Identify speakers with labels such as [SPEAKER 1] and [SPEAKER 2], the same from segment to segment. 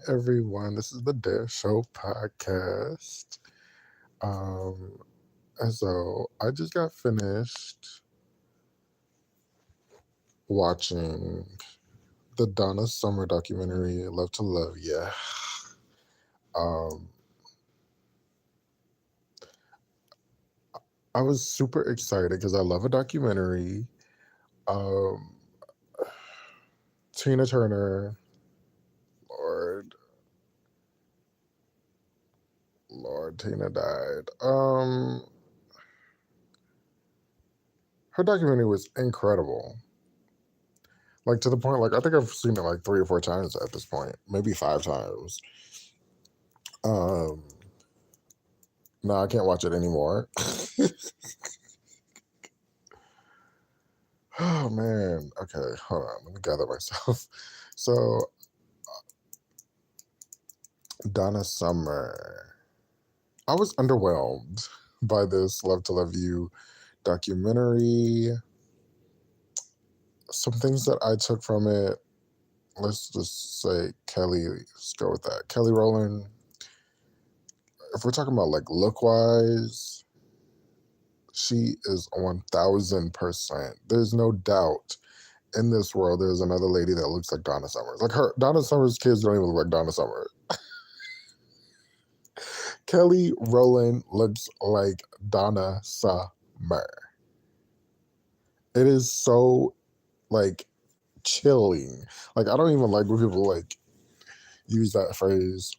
[SPEAKER 1] everyone. This is the Dare Show podcast. Um, and so I just got finished watching the Donna Summer documentary, Love to Love. Yeah. Um, I was super excited because I love a documentary. Um, Tina Turner, Lord, Lord, Tina died. Her documentary was incredible. Like to the point, like I think I've seen it like 3 or 4 times at this point, maybe 5 times. Um, no, I can't watch it anymore. Oh man. Okay, hold on. Let me gather myself. So Donna Summer. I was underwhelmed by this Love to Love You documentary. Some things that I took from it. Let's just say Kelly. Let's go with that. Kelly Rowland. If we're talking about like look wise, she is 1000%. There's no doubt in this world there's another lady that looks like Donna Summers. Like her, Donna Summers' kids don't even look like Donna Summers. Kelly Rowland looks like Donna Summer. It is so like chilling. Like I don't even like when people like use that phrase,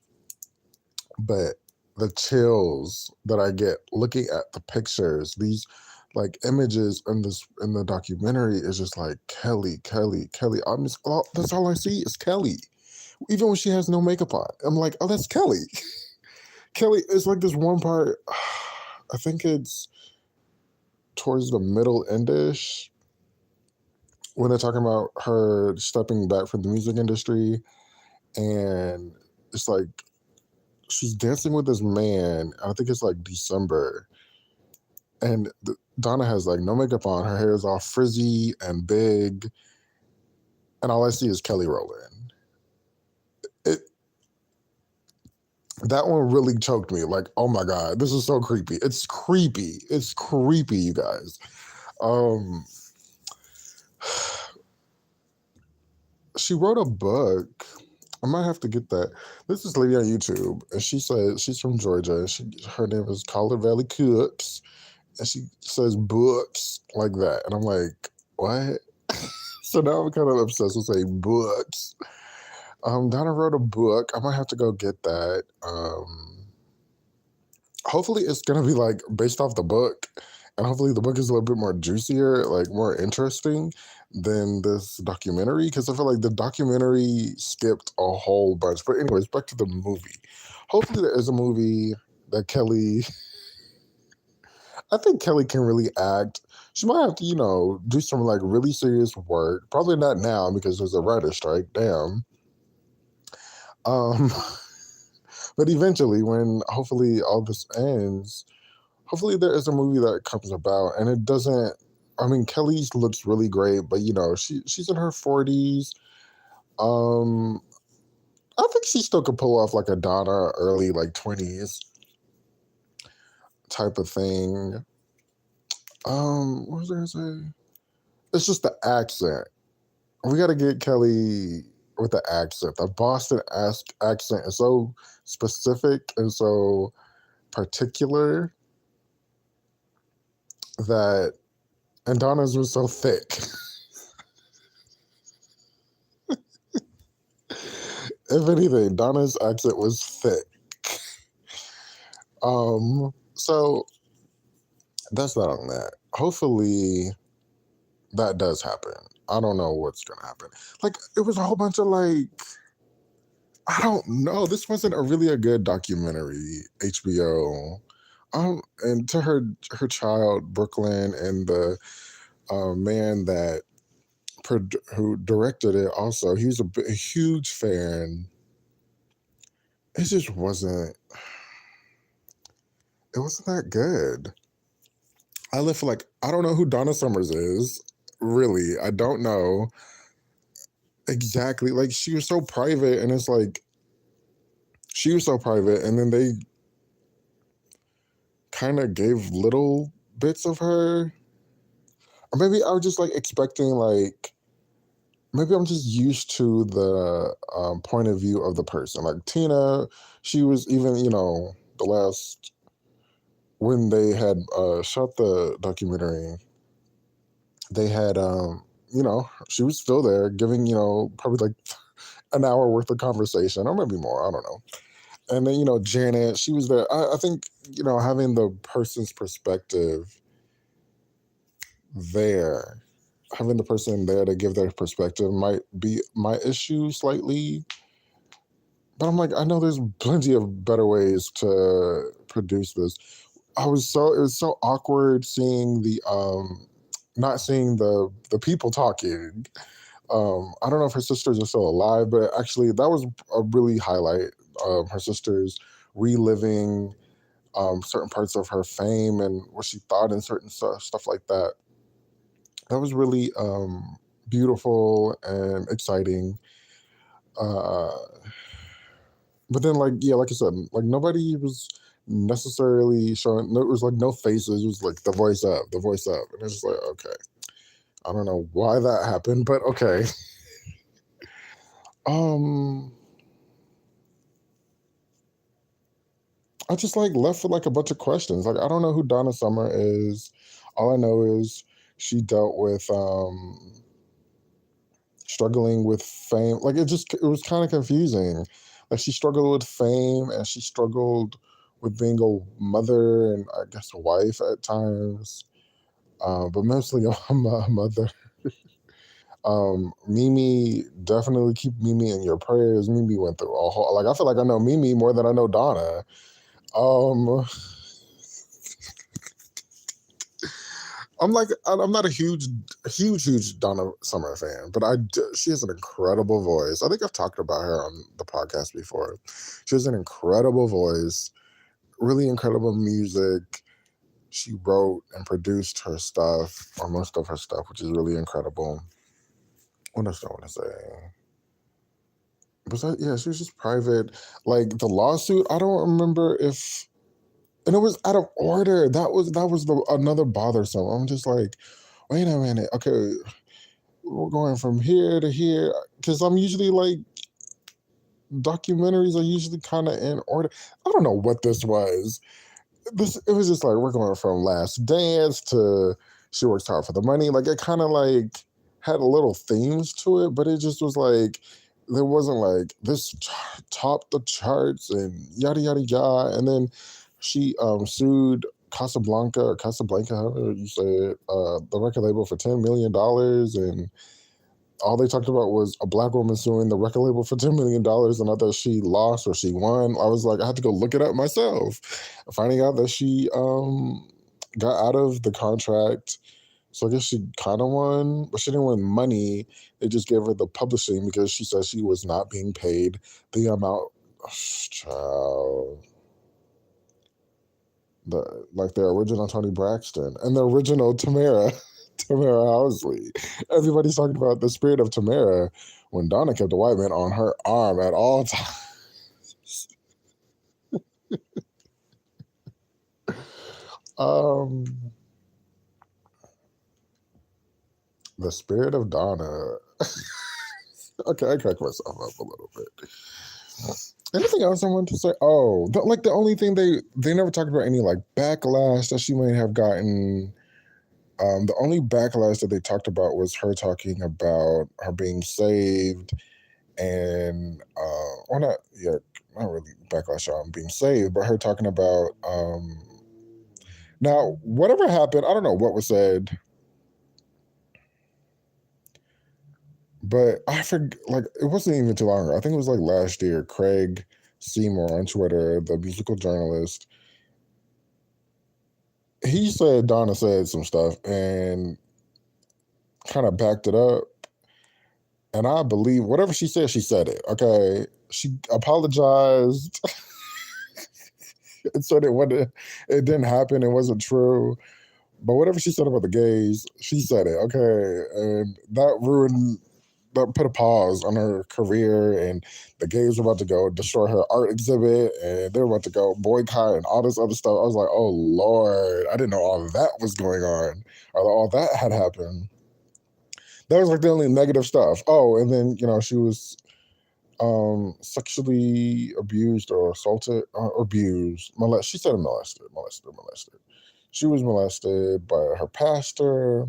[SPEAKER 1] but the chills that I get looking at the pictures, these like images in the documentary is just like Kelly, Kelly, Kelly. I'm just that's all I see is Kelly. Even when she has no makeup on, I'm like, oh, that's Kelly. Kelly, it's like this one part. I think it's towards the middle endish when they're talking about her stepping back from the music industry, and it's like she's dancing with this man. I think it's like December, and Donna has like no makeup on. Her hair is all frizzy and big, and all I see is Kelly Rowland. It that one really choked me. Like, oh my god, this is so creepy. It's creepy. It's creepy, you guys. Um, she wrote a book. I might have to get that. This is lady on YouTube, and she says she's from Georgia. And her name is Collar Valley Cooks, and she says books like that, and I'm like, what? So now I'm kind of obsessed with saying books. Donna wrote a book. I might have to go get that. Hopefully it's gonna be like based off the book, and hopefully the book is a little bit more juicier, like more interesting than this documentary. Because I feel like the documentary skipped a whole bunch. But anyways, back to the movie. Hopefully there is a movie that Kelly. I think Kelly can really act. She might have to, do some like really serious work. Probably not now because there's a writer strike. Damn. Um, but eventually, when hopefully all this ends, hopefully there is a movie that comes about, and it doesn't. I mean, Kelly looks really great, but she's in her 40s. Um, I think she still could pull off like a Donna early like 20s type of thing. What was I gonna say? It's just the accent. We got to get Kelly with the accent. The Boston accent is so specific and so particular that, and Donna's was so thick. If anything, Donna's accent was thick. So that's not on that. Hopefully that does happen. I don't know what's gonna happen. Like it was a whole bunch of like, I don't know. This wasn't really a good documentary. HBO. And to her child Brooklyn and the man that who directed it also, he was a huge fan. It just wasn't. It wasn't that good. I live for like I don't know who Donna Summers is. Really, I don't know exactly. Like she was so private, and it's like she was so private, and then they kind of gave little bits of her. Or maybe I was just like expecting like maybe I'm just used to the point of view of the person. Like Tina, she was even the last when they had shot the documentary, they had she was still there giving probably like an hour worth of conversation or maybe more. I don't know. And then Janet, she was there. I think having the person's perspective there, having the person there to give their perspective might be my issue slightly. But I'm like, I know there's plenty of better ways to produce this. It was so awkward seeing the not seeing the people talking. I don't know if her sisters are still alive, but actually that was a really highlight. Her sisters reliving certain parts of her fame and what she thought and certain stuff like that. That was really beautiful and exciting. Uh, but then, like, yeah, like I said, like nobody was necessarily showing. No, it was like no faces. It was like the voice up, and it's just like, okay, I don't know why that happened, but okay. Um, I just like left with like a bunch of questions. Like, I don't know who Donna Summer is. All I know is she dealt with struggling with fame. Like it was kind of confusing. Like she struggled with fame and she struggled with being a mother and I guess a wife at times, but mostly a mother. Mimi, definitely keep Mimi in your prayers. Mimi went through a whole like I feel like I know Mimi more than I know Donna. Um, I'm not a huge Donna Summer fan, but she has an incredible voice. I think I've talked about her on the podcast before. She has an incredible voice, really incredible music. She wrote and produced her stuff, or most of her stuff, which is really incredible. What else do I want to say? Besides, yeah, she was just private. Like the lawsuit, I don't remember if, and it was out of order. That was another bothersome. I'm just like, wait a minute, okay, we're going from here to here because I'm usually like documentaries are usually kind of in order. I don't know what this was. This it was just like we're going from Last Dance to She Works Hard for the Money. Like it kind of like had little themes to it, but it just was like there wasn't like this topped the charts and yada yada yada. And then she sued Casablanca, however you say it, the record label for $10 million, and all they talked about was a black woman suing the record label for $10 million, and I thought she lost or she won. I was like, I had to go look it up myself, finding out that she got out of the contract. So I guess she kind of won, but she didn't win money. They just gave her the publishing because she said she was not being paid the amount. Child, the original Tony Braxton and the original Tamara. Tamara Housley. Everybody's talking about the spirit of Tamara when Donna kept the white man on her arm at all times. um, the spirit of Donna. Okay, I cracked myself up a little bit. Anything else I want to say? Oh, like the only thing they never talked about any like backlash that she might have gotten. The only backlash that they talked about was her talking about her being saved and or not yeah, not really backlash on being saved, but her talking about now whatever happened, I don't know what was said, but I forget like it wasn't even too long ago. I think it was like last year, Craig Seymour on Twitter, the musical journalist, he said Donna said some stuff and kind of backed it up. And I believe whatever she said it. Okay. She apologized and said it didn't happen, it wasn't true. But whatever she said about the gays, she said it. Okay. And that ruined that put a pause on her career, and the gays were about to go destroy her art exhibit, and they were about to go boycott and all this other stuff. I was like, oh Lord, I didn't know all of that was going on, or all that had happened. That was like the only negative stuff. Oh, and then she was sexually abused or assaulted or abused, she said molested. She was molested by her pastor.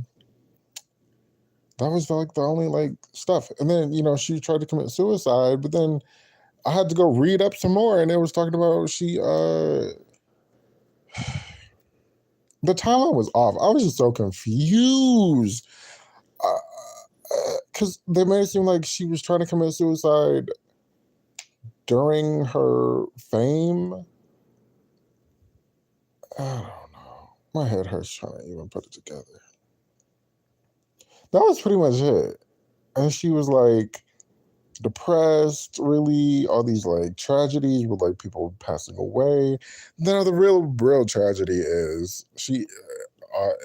[SPEAKER 1] That was like the only like stuff. And then, she tried to commit suicide, but then I had to go read up some more, and it was talking about the timeline was off. I was just so confused. Because they made it seem like she was trying to commit suicide during her fame. I don't know. My head hurts trying to even put it together. That was pretty much it. And she was like depressed, really, all these like tragedies with like people passing away. Now the real tragedy is she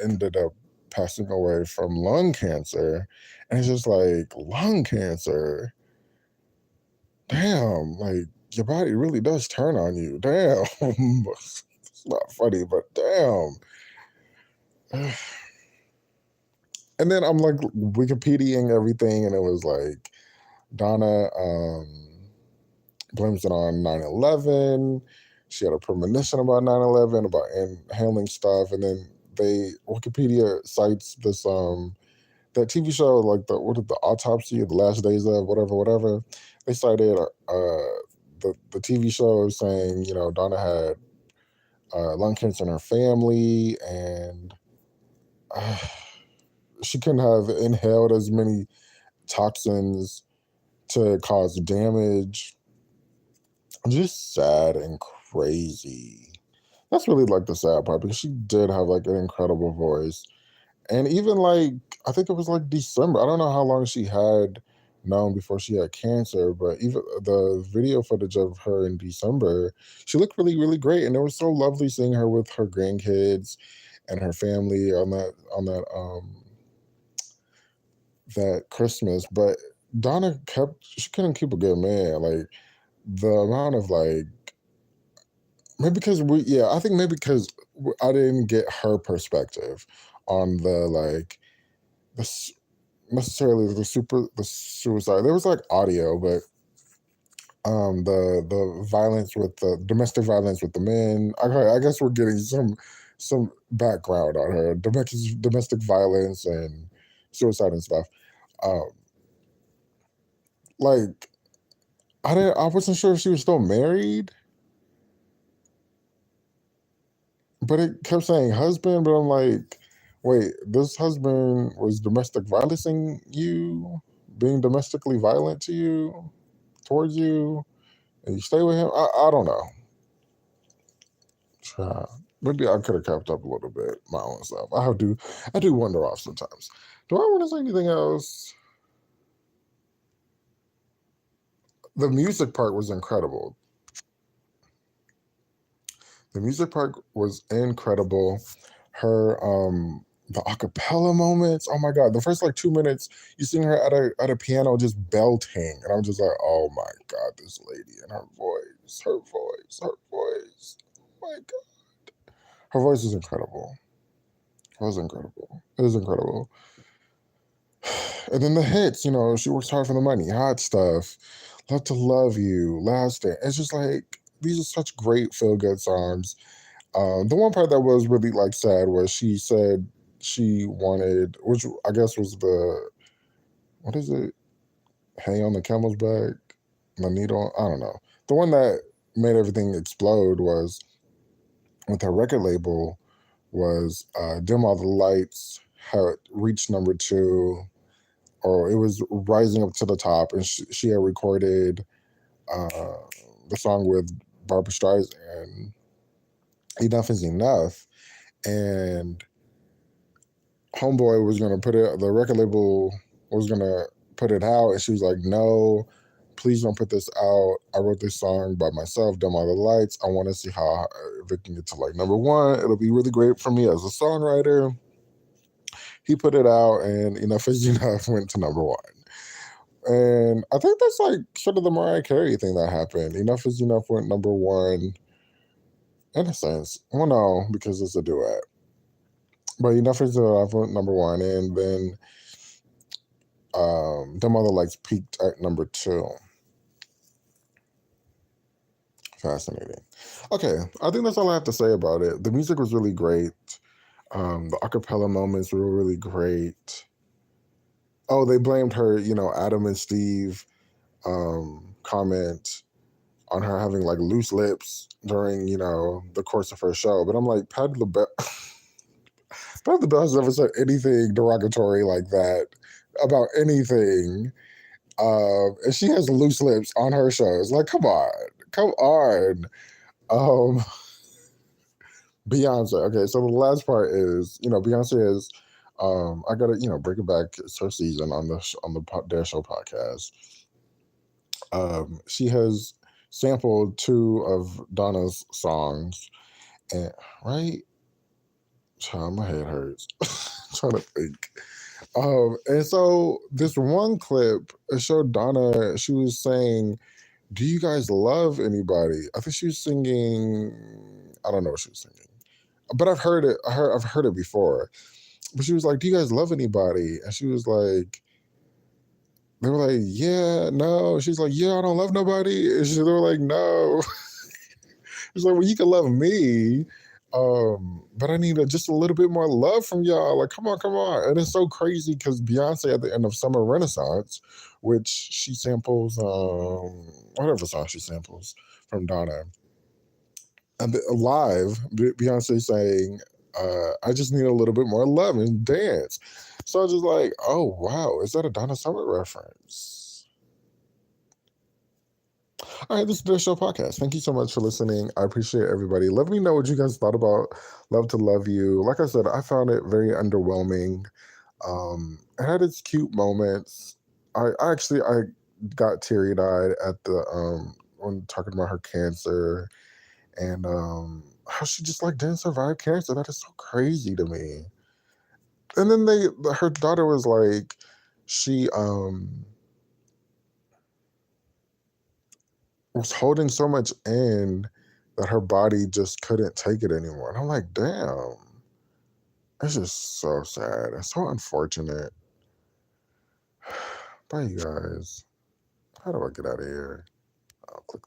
[SPEAKER 1] ended up passing away from lung cancer. And it's just like, lung cancer? Damn, like your body really does turn on you. Damn. It's not funny, but damn. And then I'm like Wikipediaing everything, and it was like Donna blames it on 9/11. She had a premonition about 9/11, about inhaling stuff, and then Wikipedia cites this that TV show, like the autopsy, the last days of whatever. They cited the TV show saying Donna had lung cancer in her family, and she couldn't have inhaled as many toxins to cause damage. Just sad and crazy. That's really like the sad part, because she did have like an incredible voice. And even like, I think it was like December. I don't know how long she had known before she had cancer, but even the video footage of her in December, she looked really, really great. And it was so lovely seeing her with her grandkids and her family on that Christmas. But Donna she couldn't keep a good man. Like the amount of like, maybe because I think maybe because I didn't get her perspective on the like necessarily the suicide. There was like audio, but the violence with the domestic violence with the men. I guess we're getting some background on her domestic violence and suicide and stuff. Um, like I wasn't sure if she was still married, but it kept saying husband. But I'm like, wait, this husband was domestic violencing you, being domestically violent to you, towards you, and you stay with him? I don't know. Maybe I could have kept up a little bit my own self. I do wonder off sometimes. Do I want to say anything else? The music part was incredible. The music part was incredible. Her the acapella moments. Oh my god! The first like 2 minutes, you seeing her at a piano just belting, and I'm just like, oh my god, this lady and her voice. Oh my god, her voice is incredible. It was incredible. It was incredible. And then the hits, she works hard for the money. Hot Stuff, Love to Love You, Last Day. It's just like these are such great feel good songs. The one part that was really like sad was she said she wanted, which I guess was what is it? Hang on the Camel's Back, the needle. I don't know. The one that made everything explode was with her record label was Dim All the Lights had reached number 2, or it was rising up to the top, and she had recorded the song with Barbra Streisand, Enough is Enough, and Homeboy was gonna put it, the record label was gonna put it out, and she was like, no, please don't put this out. I wrote this song by myself, Dim All the Lights. I want to see how if it can get to like number 1. It'll be really great for me as a songwriter. He put it out, and Enough is Enough went to number 1. And I think that's like sort of the Mariah Carey thing that happened. Enough is Enough went number one in a sense. Well, no, because it's a duet. But Enough is Enough went number one, and then Them Other Lights peaked at number two. Fascinating. Okay, I think that's all I have to say about it. The music was really great. The acapella moments were really great. Oh, they blamed her, Adam and Steve comment on her having like loose lips during, the course of her show. But I'm like, Patti LaBelle, Patti LaBelle has never said anything derogatory like that about anything. And she has loose lips on her shows. Like, come on, come on. Um, Beyonce. Okay, so the last part is, Beyonce is. I gotta, bring it back. It's her season on the Dare Show podcast. She has sampled two of Donna's songs, and right, child, my head hurts. Trying to think. And so this one clip it showed Donna. She was saying, "Do you guys love anybody?" I think she was singing. I don't know what she was singing, but I've heard it. I've heard it before. But she was like, "Do you guys love anybody?" And she was like, "They were like, yeah, no." She's like, "Yeah, I don't love nobody." And they were like, "No." She's like, "Well, you can love me, but I need just a little bit more love from y'all. Like, come on, come on." And it's so crazy because Beyonce at the end of Summer Renaissance, which she samples, whatever song she samples from Donna, and live, Beyonce saying, "I just need a little bit more love and dance." So I was just like, "Oh wow, is that a Donna Summer reference?" All right, this is the Show podcast. Thank you so much for listening. I appreciate everybody. Let me know what you guys thought about Love to Love You. Like I said, I found it very underwhelming. It had its cute moments. I got teary eyed at the when talking about her cancer and how she just like didn't survive cancer. That is so crazy to me. And then her daughter was like, she was holding so much in that her body just couldn't take it anymore. And I'm like, damn, it's just so sad and so unfortunate. Bye, you guys. How do I get out of here? I'll click